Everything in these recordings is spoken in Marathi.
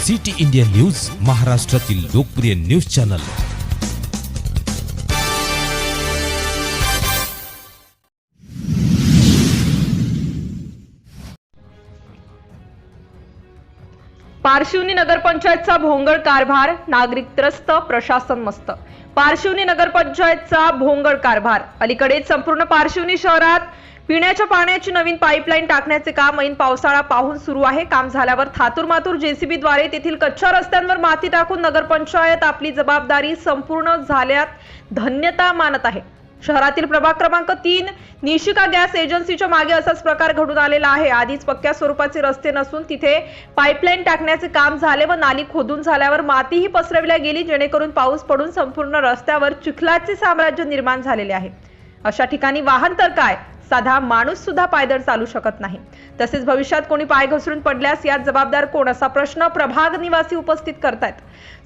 सिटी इंडिया न्यूज, महाराष्ट्रातील लोकप्रिय न्यूज चॅनल। पारशिवनी नगरपंचायतचा भोंगळ कारभार, नागरिक त्रस्त, प्रशासन मस्त। पारशिवनी नगरपंचायतचा भोंगळ कारभार। अलीकडेच संपूर्ण पारशिवनी शहरात पिण्याच्या पाण्याची नवीन पाईपलाईन टाकण्याचे काम ऐन पावसाळा पाहून सुरू आहे। काम झाल्यावर थातुरमातुर जेसीबी द्वारे तेथील कच्च्या रस्त्यांवर माती टाकून नगरपंचायत आपली जबाबदारी संपूर्ण झाल्यात धन्यता मानत आहे। शहरातील प्रभाग क्रमांक 3 निशिका गॅस एजन्सीच्या मागे असाच प्रकार घडून आलेला आहे। आधीच पक्क्या स्वरूपाचे रस्ते नसून तिथे पाईपलाईन टाकण्याचे काम झाले व नाली खोदून झाल्यावर मातीही पसरविल्या गेली, जेणेकरून पाऊस पडून संपूर्ण रस्त्यावर चिखलाचे साम्राज्य निर्माण झालेले आहे। अशा ठिकाणी वाहन तर काय, साधा माणूस सुद्धा पायदळ चालू शकत नाही। तसेच भविष्यात कोणी पाय घसरून पडल्यास यात जबाबदार कोण असा प्रश्न प्रभाग निवासी उपस्थित करतात।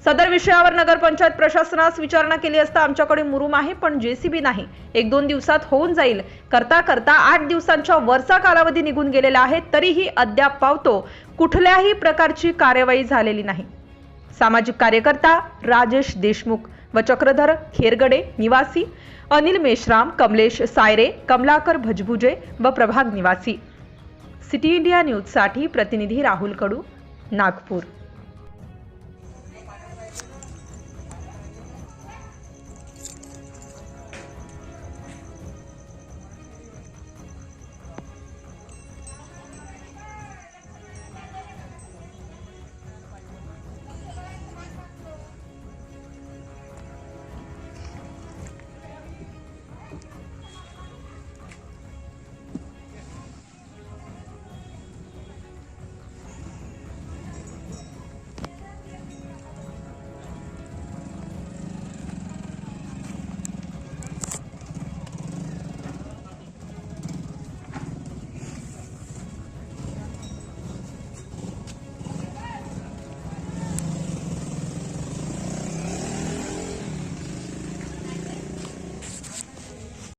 सदर विषयावर नगरपंचायत प्रशासनास विचारणा केली असता आमच्याकडे मुरुम आहे पण जेसीबी नाही, 1-2 दिवसात होऊन जाईल करता करता 8 दिवसांच्या वरचा कालावधी निघून गेलेला आहे, तरीही अद्याप पावतो कुठल्याही प्रकारची कार्यवाही झालेली नाही। सामाजिक कार्यकर्ता राजेश देशमुख व चक्रधर खेरगडे निवासी, अनिल मेश्राम, कमलेश सायरे, कमलाकर भजभुजे व प्रभाग निवासी। सिटी इंडिया न्यूज साठी प्रतिनिधी राहुल कडू, नागपूर।